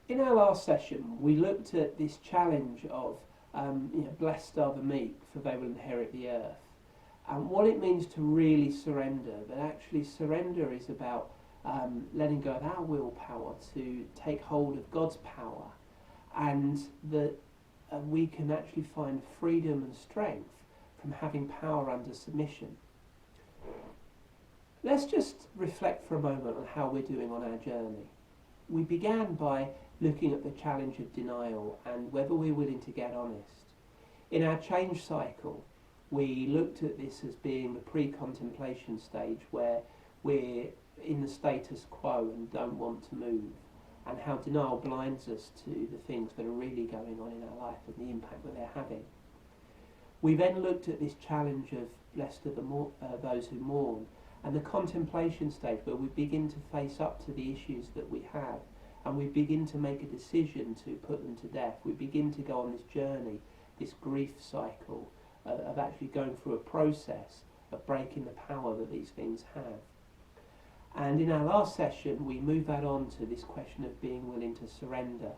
In our last session, we looked at this challenge of blessed are the meek, for they will inherit the earth, and what it means to really surrender. But actually, surrender is about letting go of our willpower to take hold of God's power, and that we can actually find freedom and strength from having power under submission. Let's just reflect for a moment on how we're doing on our journey. We began by looking at the challenge of denial and whether we're willing to get honest. In our change cycle, we looked at this as being the pre-contemplation stage, where we're in the status quo and don't want to move, and how denial blinds us to the things that are really going on in our life and the impact that they're having. We then looked at this challenge of blessed are those who mourn, and the contemplation stage, where we begin to face up to the issues that we have, and we begin to make a decision to put them to death. We begin to go on this journey, this grief cycle, of actually going through a process of breaking the power that these things have. And in our last session, we move that on to this question of being willing to surrender,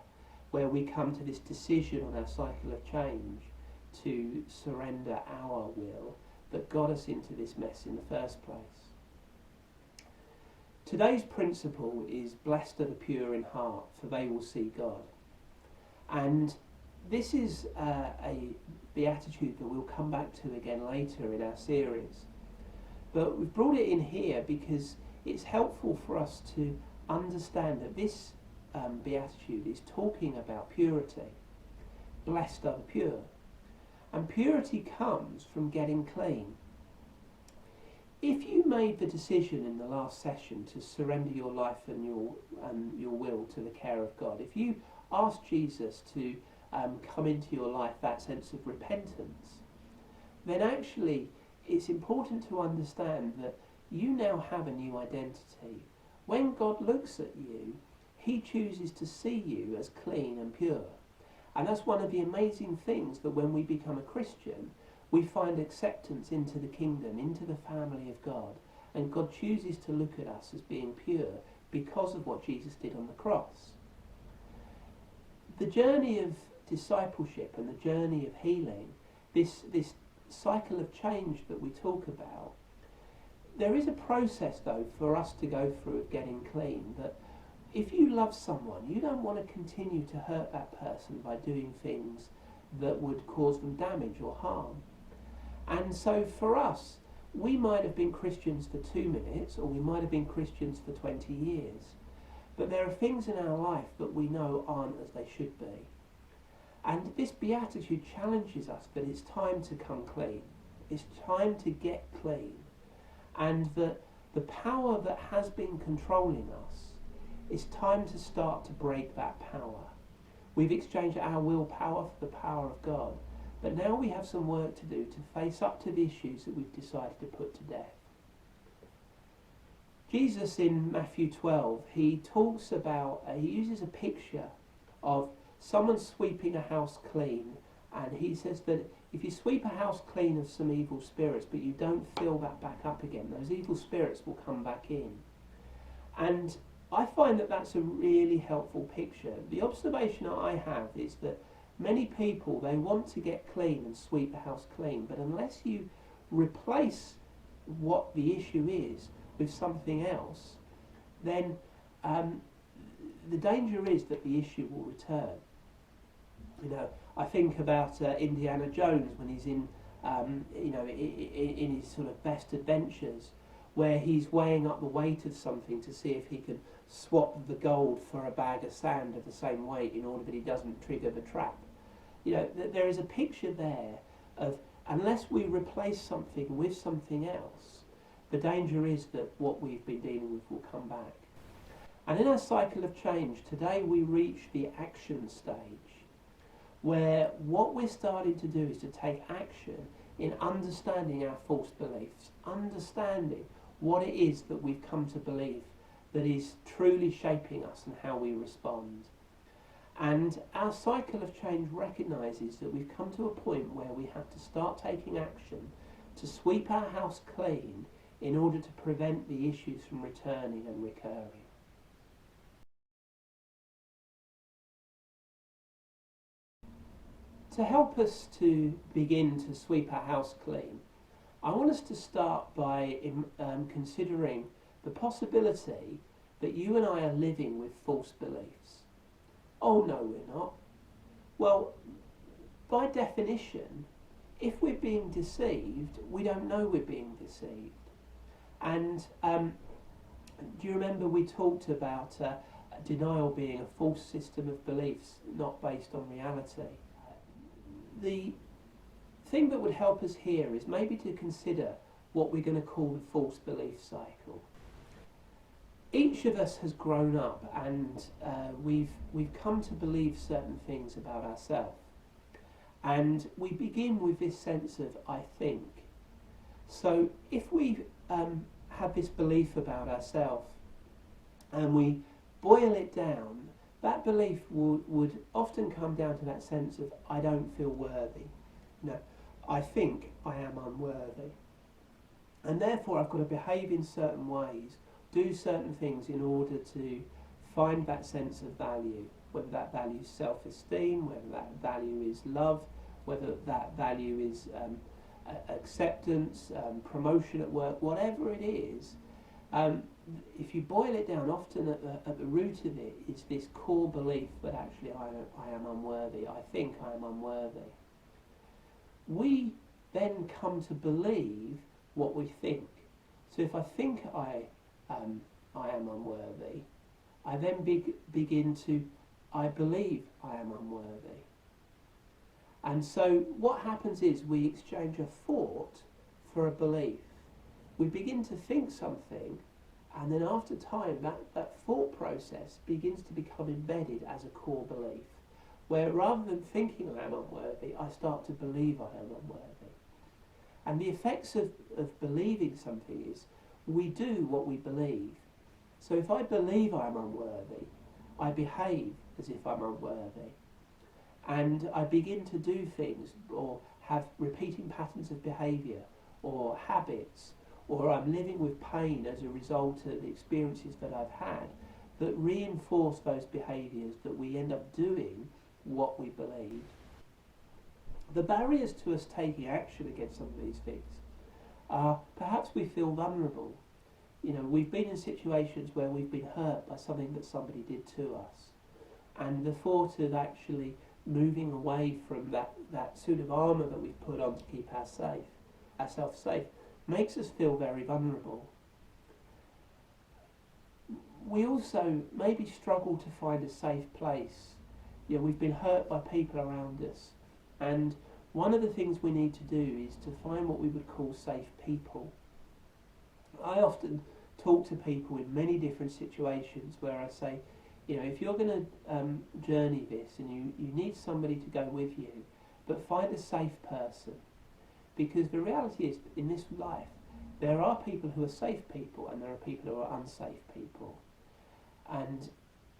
where we come to this decision on our cycle of change to surrender our will that got us into this mess in the first place. Today's principle is blessed are the pure in heart, for they will see God. And this is a beatitude that we'll come back to again later in our series. But we've brought it in here because it's helpful for us to understand that this beatitude is talking about purity. Blessed are the pure. And purity comes from getting clean. If you made the decision in the last session to surrender your life and your will to the care of God, if you asked Jesus to come into your life, that sense of repentance, then actually it's important to understand that you now have a new identity. When God looks at you, he chooses to see you as clean and pure. And that's one of the amazing things, that when we become a Christian, we find acceptance into the kingdom, into the family of God. And God chooses to look at us as being pure because of what Jesus did on the cross. The journey of discipleship and the journey of healing, this cycle of change that we talk about, there is a process though for us to go through of getting clean. That if you love someone, you don't want to continue to hurt that person by doing things that would cause them damage or harm. And so for us, we might have been Christians for 2 minutes, or we might have been Christians for 20 years. But there are things in our life that we know aren't as they should be. And this beatitude challenges us that it's time to come clean. It's time to get clean. And that the power that has been controlling us, it's time to start to break that power. We've exchanged our willpower for the power of God. But now we have some work to do to face up to the issues that we've decided to put to death. Jesus in Matthew 12, he talks about, he uses a picture of someone sweeping a house clean, and he says that if you sweep a house clean of some evil spirits, but you don't fill that back up again, those evil spirits will come back in. And I find that that's a really helpful picture. The observation that I have is that many people, they want to get clean and sweep the house clean, but unless you replace what the issue is with something else, then the danger is that the issue will return. You know, I think about Indiana Jones when he's in his sort of best adventures, where he's weighing up the weight of something to see if he can swap the gold for a bag of sand of the same weight in order that he doesn't trigger the trap. You know, there is a picture there of, unless we replace something with something else, the danger is that what we've been dealing with will come back. And in our cycle of change, today we reach the action stage, where what we're starting to do is to take action in understanding our false beliefs, understanding what it is that we've come to believe that is truly shaping us and how we respond. And our cycle of change recognises that we've come to a point where we have to start taking action to sweep our house clean in order to prevent the issues from returning and recurring. To help us to begin to sweep our house clean, I want us to start by considering the possibility that you and I are living with false beliefs. Oh no, we're not. Well, by definition, if we're being deceived, we don't know we're being deceived. And do you remember we talked about denial being a false system of beliefs not based on reality? The thing that would help us here is maybe to consider what we're going to call the false belief cycle. Each of us has grown up and we've come to believe certain things about ourselves. And we begin with this sense of I think. So if we have this belief about ourselves and we boil it down, that belief would often come down to that sense of I don't feel worthy. No, I think I am unworthy. And therefore I've got to behave in certain ways, do certain things in order to find that sense of value, whether that value is self-esteem, whether that value is love, whether that value is acceptance, promotion at work, whatever it is. If you boil it down, often at the root of it is this core belief that actually I am unworthy, I think I am unworthy. We then come to believe what we think. So if I think I am unworthy, I then begin to, I believe I am unworthy. And so what happens is we exchange a thought for a belief. We begin to think something, and then after time that thought process begins to become embedded as a core belief, where rather than thinking I am unworthy, I start to believe I am unworthy. And the effects of believing something is we do what we believe. So if I believe I am unworthy, I behave as if I'm unworthy. And I begin to do things or have repeating patterns of behaviour or habits, or I'm living with pain as a result of the experiences that I've had that reinforce those behaviours that we end up doing what we believe. The barriers to us taking action against some of these things are perhaps we feel vulnerable. You know, we've been in situations where we've been hurt by something that somebody did to us, and the thought of actually moving away from that suit of armour that we've put on to keep ourselves safe, makes us feel very vulnerable. We also maybe struggle to find a safe place. You know, we've been hurt by people around us, and one of the things we need to do is to find what we would call safe people. I often talk to people in many different situations where I say, you know, if you're going to journey this and you need somebody to go with you, but find a safe person. Because the reality is, in this life, there are people who are safe people and there are people who are unsafe people. And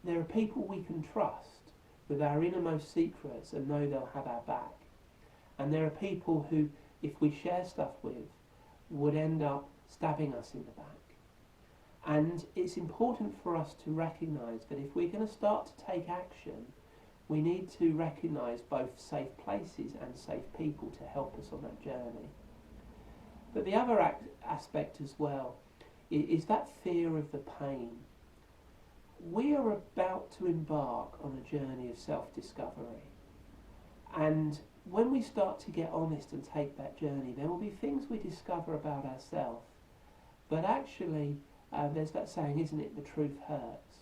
there are people we can trust with our innermost secrets and know they'll have our back. And there are people who, if we share stuff with, would end up stabbing us in the back. And it's important for us to recognise that if we're going to start to take action, we need to recognise both safe places and safe people to help us on that journey. But the other aspect as well is that fear of the pain. We are about to embark on a journey of self-discovery. And when we start to get honest and take that journey, there will be things we discover about ourselves. But actually, there's that saying, isn't it, the truth hurts.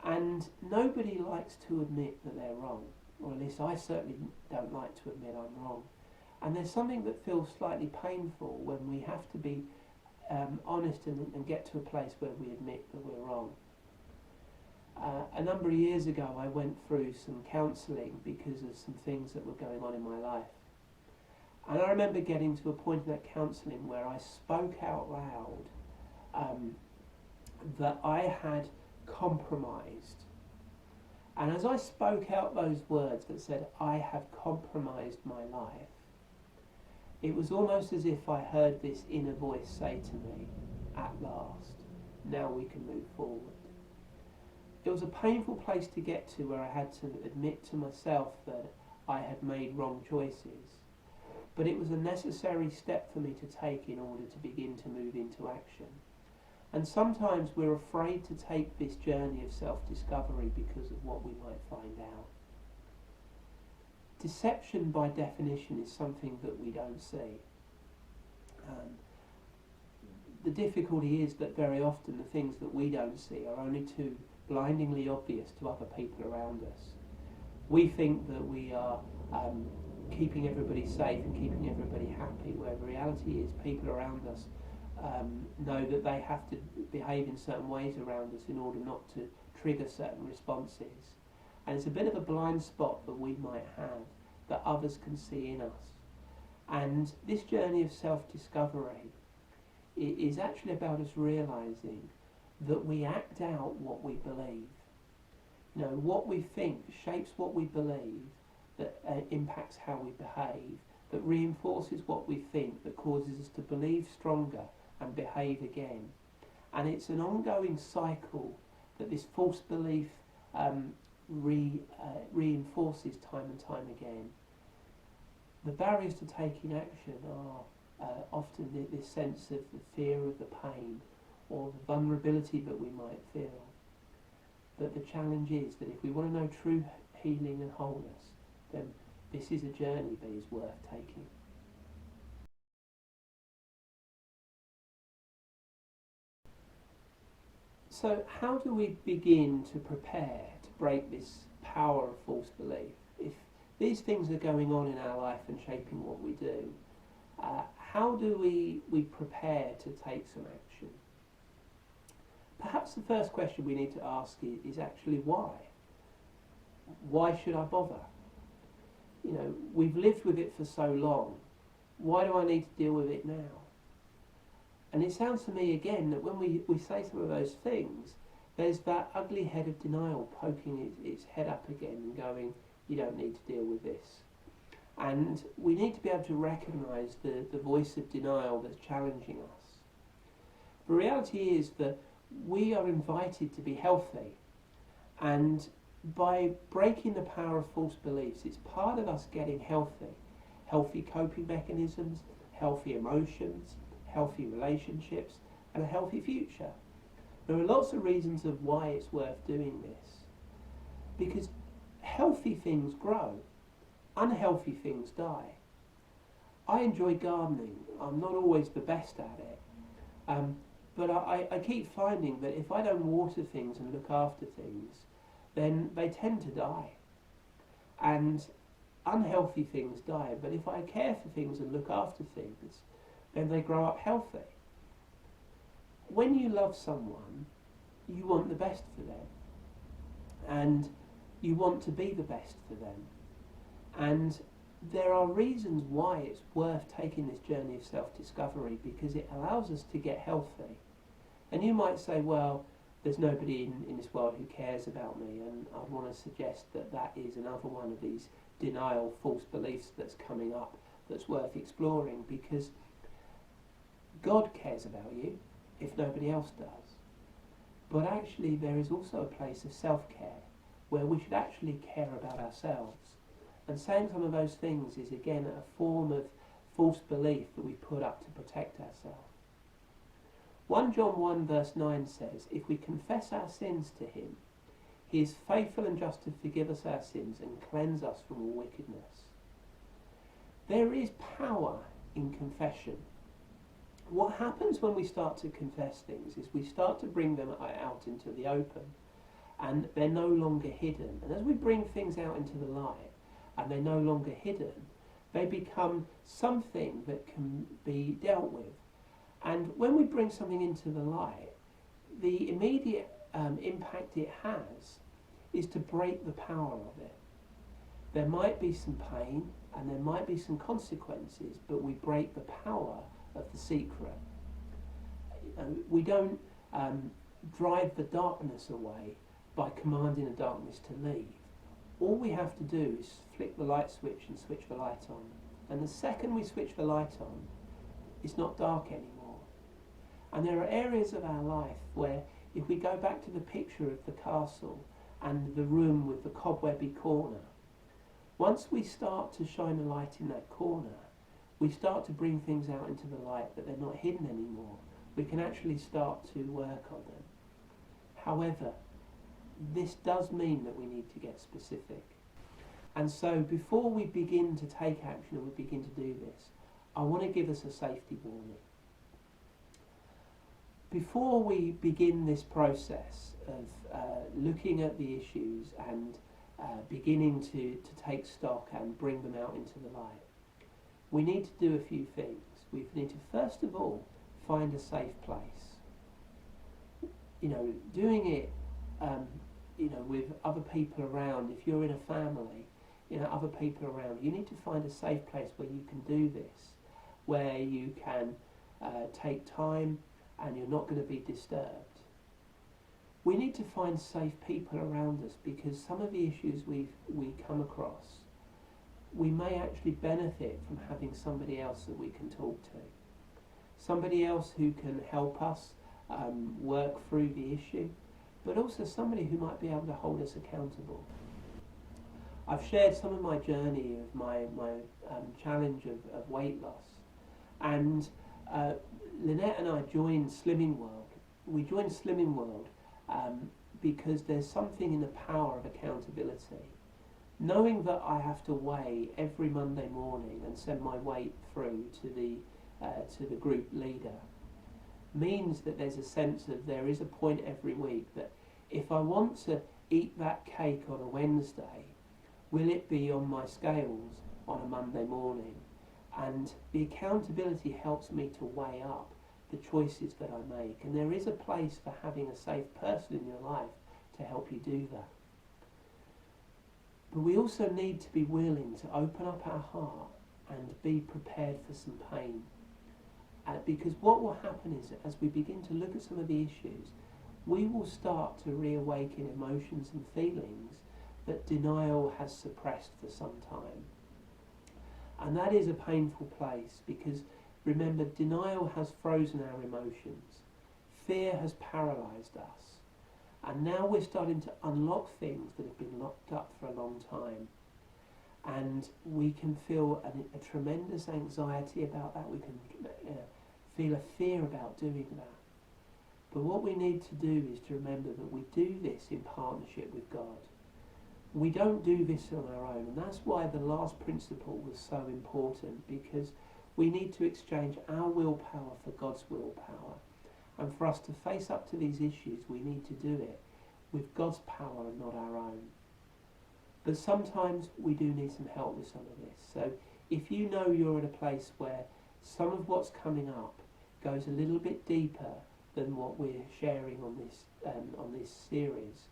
And nobody likes to admit that they're wrong, or at least I certainly don't like to admit I'm wrong. And there's something that feels slightly painful when we have to be honest and get to a place where we admit that we're wrong. A number of years ago I went through some counselling because of some things that were going on in my life. And I remember getting to a point in that counselling where I spoke out loud that I had compromised. And as I spoke out those words that said, I have compromised my life, it was almost as if I heard this inner voice say to me, at last, now we can move forward. It was a painful place to get to where I had to admit to myself that I had made wrong choices. But it was a necessary step for me to take in order to begin to move into action. And sometimes we're afraid to take this journey of self-discovery because of what we might find out. Deception, by definition, is something that we don't see. The difficulty is that very often the things that we don't see are only too blindingly obvious to other people around us. We think that we are keeping everybody safe and keeping everybody happy, where the reality is people around us know that they have to behave in certain ways around us in order not to trigger certain responses. And it's a bit of a blind spot that we might have that others can see in us. And this journey of self-discovery is actually about us realising that we act out what we believe. You know, what we think shapes what we believe, that impacts how we behave, that reinforces what we think, that causes us to believe stronger and behave again. And it's an ongoing cycle that this false belief reinforces time and time again. The barriers to taking action are often this sense of the fear of the pain or the vulnerability that we might feel. But the challenge is that if we want to know true healing and wholeness, then this is a journey that is worth taking. So how do we begin to prepare to break this power of false belief? If these things are going on in our life and shaping what we do, how do we prepare to take some action? Perhaps the first question we need to ask is actually why? Why should I bother? You know, we've lived with it for so long. Why do I need to deal with it now? And it sounds to me again that when we say some of those things, there's that ugly head of denial poking its head up again and going, you don't need to deal with this. And we need to be able to recognise the voice of denial that's challenging us. The reality is that we are invited to be healthy, and by breaking the power of false beliefs, it's part of us getting healthy. Healthy coping mechanisms, healthy emotions, healthy relationships, and a healthy future. There are lots of reasons of why it's worth doing this. Because healthy things grow, unhealthy things die. I enjoy gardening. I'm not always the best at it. But I keep finding that if I don't water things and look after things, then they tend to die. And unhealthy things die, but if I care for things and look after things, then they grow up healthy. When you love someone, you want the best for them. And you want to be the best for them. And there are reasons why it's worth taking this journey of self-discovery, because it allows us to get healthy. And you might say, well, there's nobody in this world who cares about me, and I want to suggest that that is another one of these denial, false beliefs that's coming up that's worth exploring, because God cares about you if nobody else does. But actually there is also a place of self-care where we should actually care about ourselves. And saying some of those things is again a form of false belief that we put up to protect ourselves. 1 John 1 verse 9 says, if we confess our sins to him, he is faithful and just to forgive us our sins and cleanse us from all wickedness. There is power in confession. What happens when we start to confess things is we start to bring them out into the open, and they're no longer hidden. And as we bring things out into the light and they're no longer hidden, they become something that can be dealt with. And when we bring something into the light, the immediate impact it has is to break the power of it. There might be some pain and there might be some consequences, but we break the power of the secret. We don't drive the darkness away by commanding the darkness to leave. All we have to do is flick the light switch and switch the light on. And the second we switch the light on, it's not dark anymore. And there are areas of our life where, if we go back to the picture of the castle and the room with the cobwebby corner, Once we start to shine a light in that corner, we start to bring things out into the light that they're not hidden anymore. We can actually start to work on them. However, this does mean that we need to get specific. And so before we begin to take action and we begin to do this, I want to give us a safety warning. Before we begin this process of looking at the issues and beginning to take stock and bring them out into the light, we need to do a few things. We need to first of all find a safe place. Doing it with other people around. If you're in a family, other people around, you need to find a safe place where you can do this, where you can take time and you're not going to be disturbed. We need to find safe people around us, because some of the issues we come across, we may actually benefit from having somebody else that we can talk to. Somebody else who can help us work through the issue, but also somebody who might be able to hold us accountable. I've shared some of my journey of my challenge of weight loss, and Lynette and I joined Slimming World. We joined Slimming World because there's something in the power of accountability. Knowing that I have to weigh every Monday morning and send my weight through to the group leader means that there's a sense of there is a point every week that if I want to eat that cake on a Wednesday, will it be on my scales on a Monday morning? And the accountability helps me to weigh up the choices that I make. And there is a place for having a safe person in your life to help you do that. But we also need to be willing to open up our heart and be prepared for some pain. Because what will happen is that as we begin to look at some of the issues, we will start to reawaken emotions and feelings that denial has suppressed for some time. And that is a painful place, because remember, denial has frozen our emotions. Fear has paralysed us. And now we're starting to unlock things that have been locked up for a long time. And we can feel a tremendous anxiety about that. We can feel a fear about doing that. But what we need to do is to remember that we do this in partnership with God. We don't do this on our own, and that's why the last principle was so important, because we need to exchange our willpower for God's willpower. And for us to face up to these issues, we need to do it with God's power and not our own. But sometimes we do need some help with some of this. So if you know you're in a place where some of what's coming up goes a little bit deeper than what we're sharing on this series,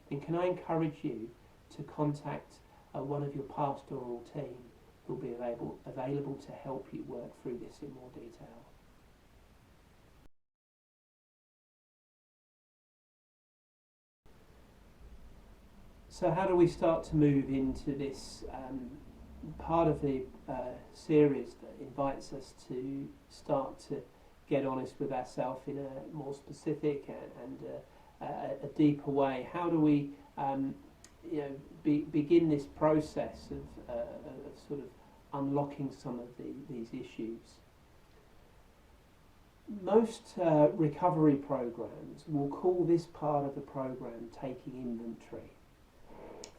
then can I encourage you to contact one of your pastoral team who will be available to help you work through this in more detail. So how do we start to move into this part of the series that invites us to start to get honest with ourselves in a more specific and a deeper way? How do we begin this process of sort of unlocking some of these issues? Most recovery programs will call this part of the program taking inventory.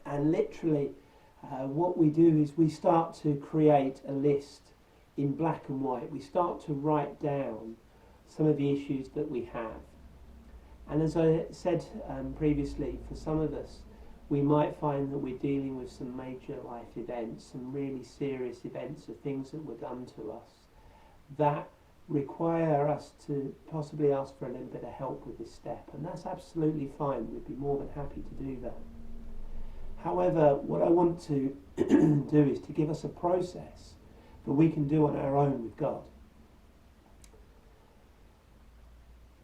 And literally what we do is we start to create a list in black and white. We start to write down some of the issues that we have. And as I said previously, for some of us, we might find that we're dealing with some major life events, some really serious events of things that were done to us that require us to possibly ask for a little bit of help with this step. And that's absolutely fine. We'd be more than happy to do that. However, what I want to do is to give us a process that we can do on our own with God.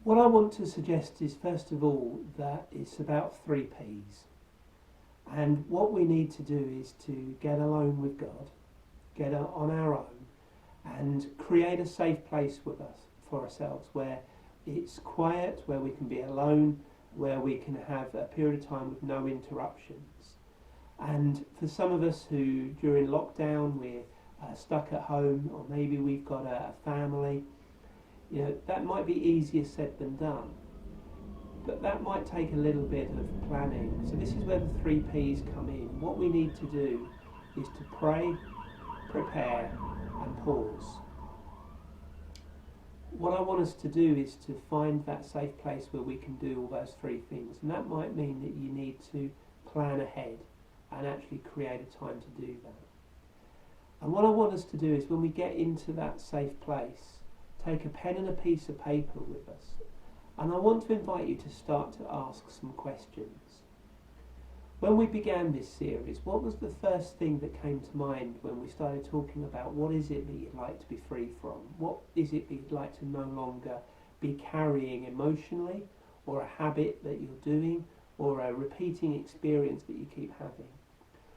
What I want to suggest is, first of all, that it's about 3 Ps. And what we need to do is to get alone with God, get on our own, and create a safe place with us, for ourselves, where it's quiet, where we can be alone, where we can have a period of time with no interruptions. And for some of us who during lockdown we're stuck at home, or maybe we've got a family, that might be easier said than done. But that might take a little bit of planning. So this is where the 3Ps come in. What we need to do is to pray, prepare and pause. What I want us to do is to find that safe place where we can do all those three things, and that might mean that you need to plan ahead and actually create a time to do that. And what I want us to do is, when we get into that safe place, take a pen and a piece of paper with us, and I want to invite you to start to ask some questions. When we began this series, what was the first thing that came to mind when we started talking about what is it that you'd like to be free from? What is it that you'd like to no longer be carrying emotionally, or a habit that you're doing, or a repeating experience that you keep having?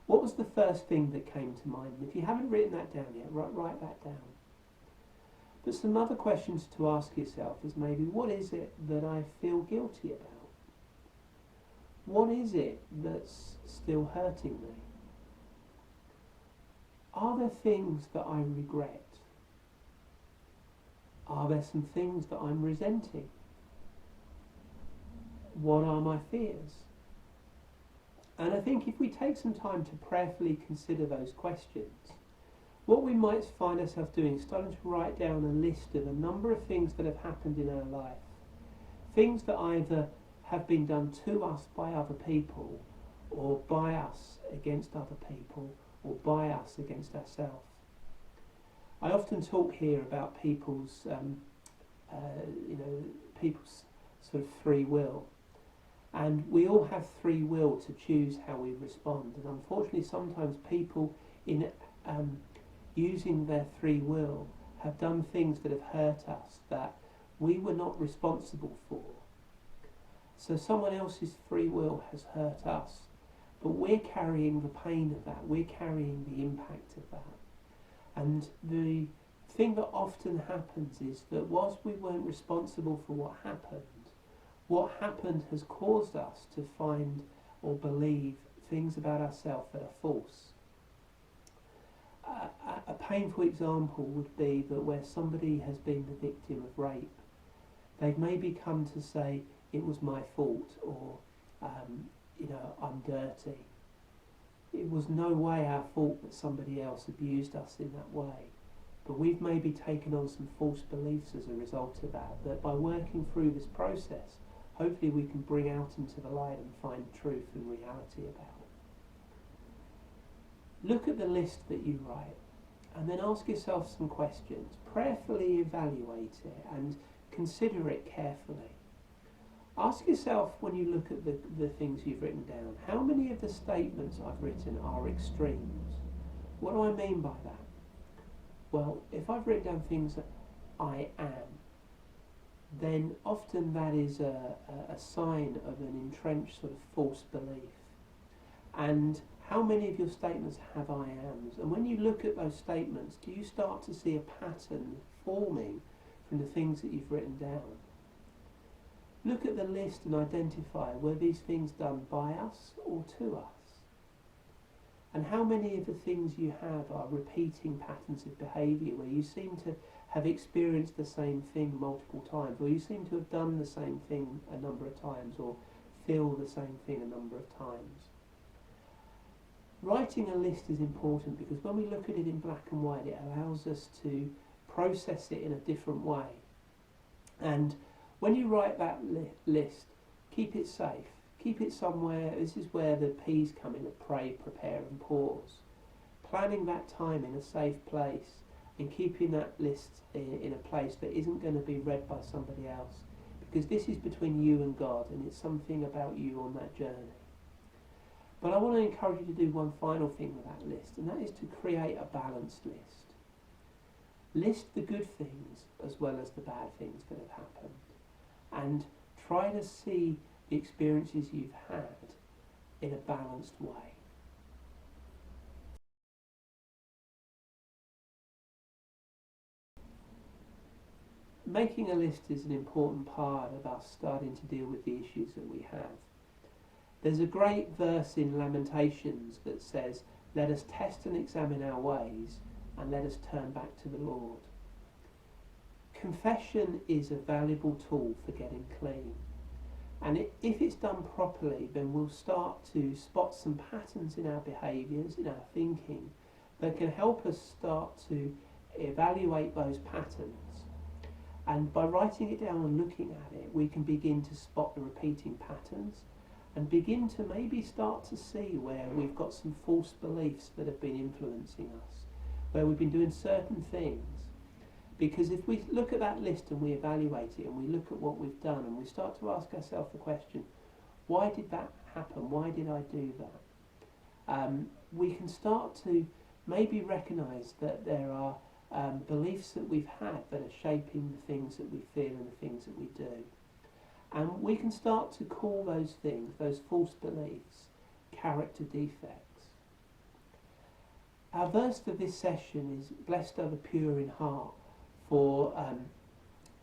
What was the first thing that came to mind? And if you haven't written that down yet, write that down. But some other questions to ask yourself is maybe, what is it that I feel guilty about? What is it that's still hurting me? Are there things that I regret? Are there some things that I'm resenting? What are my fears? And I think if we take some time to prayerfully consider those questions, what we might find ourselves doing is starting to write down a list of a number of things that have happened in our life. Things that either have been done to us by other people, or by us against other people, or by us against ourselves. I often talk here about people's, people's sort of free will, and we all have free will to choose how we respond. And unfortunately, sometimes people, in using their free will, have done things that have hurt us that we were not responsible for. So someone else's free will has hurt us, but we're carrying the pain of that, we're carrying the impact of that. And the thing that often happens is that whilst we weren't responsible for what happened has caused us to find or believe things about ourselves that are false. A painful example would be that where somebody has been the victim of rape, they've maybe come to say, it was my fault, or I'm dirty. It was no way our fault that somebody else abused us in that way. But we've maybe taken on some false beliefs as a result of that by working through this process, hopefully we can bring out into the light and find truth and reality about. Look at the list that you write, and then ask yourself some questions. Prayerfully evaluate it and consider it carefully. Ask yourself, when you look at the things you've written down, how many of the statements I've written are extremes? What do I mean by that? Well, if I've written down things that I am, then often that is a sign of an entrenched sort of false belief. And how many of your statements have I ams? And when you look at those statements, do you start to see a pattern forming from the things that you've written down? Look at the list and identify, were these things done by us or to us? And how many of the things you have are repeating patterns of behaviour where you seem to have experienced the same thing multiple times, or you seem to have done the same thing a number of times, or feel the same thing a number of times? Writing a list is important because when we look at it in black and white, it allows us to process it in a different way. And when you write that list, keep it safe. Keep it somewhere. This is where the P's come in, pray, prepare and pause. Planning that time in a safe place and keeping that list in a place that isn't going to be read by somebody else, because this is between you and God and it's something about you on that journey. But I want to encourage you to do one final thing with that list, and that is to create a balanced list. List the good things as well as the bad things that have happened, and try to see the experiences you've had in a balanced way. Making a list is an important part of us starting to deal with the issues that we have. There's a great verse in Lamentations that says, "Let us test and examine our ways, and let us turn back to the Lord." Confession is a valuable tool for getting clean. And if it's done properly, then we'll start to spot some patterns in our behaviours, in our thinking, that can help us start to evaluate those patterns. And by writing it down and looking at it, we can begin to spot the repeating patterns and begin to maybe start to see where we've got some false beliefs that have been influencing us, where we've been doing certain things. Because if we look at that list and we evaluate it and we look at what we've done and we start to ask ourselves the question, why did that happen? Why did I do that? We can start to maybe recognise that there are beliefs that we've had that are shaping the things that we feel and the things that we do. And we can start to call those things, those false beliefs, character defects. Our verse for this session is, "Blessed are the pure in heart, for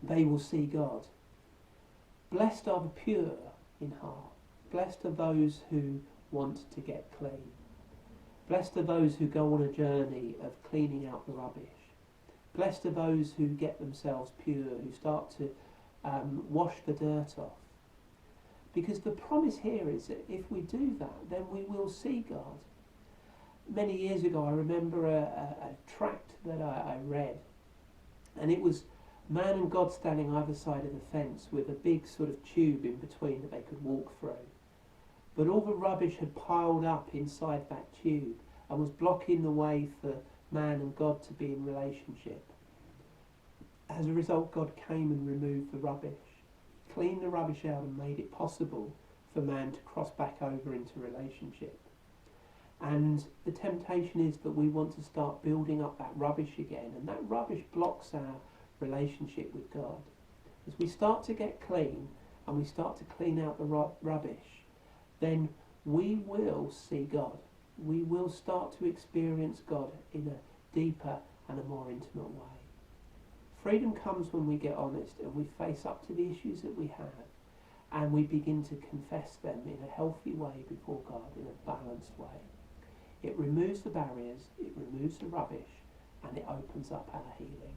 they will see God." Blessed are the pure in heart. Blessed are those who want to get clean. Blessed are those who go on a journey of cleaning out the rubbish. Blessed are those who get themselves pure, who start to wash the dirt off. Because the promise here is that if we do that, then we will see God. Many years ago, I remember a tract that I read, and it was man and God standing either side of the fence with a big sort of tube in between that they could walk through. But all the rubbish had piled up inside that tube and was blocking the way for man and God to be in relationship. As a result, God came and removed the rubbish, cleaned the rubbish out and made it possible for man to cross back over into relationship. And the temptation is that we want to start building up that rubbish again, and that rubbish blocks our relationship with God. As we start to get clean and we start to clean out the rubbish, then we will see God. We will start to experience God in a deeper and a more intimate way. Freedom comes when we get honest and we face up to the issues that we have, and we begin to confess them in a healthy way before God, in a balanced way. It removes the barriers, it removes the rubbish, and it opens up our healing.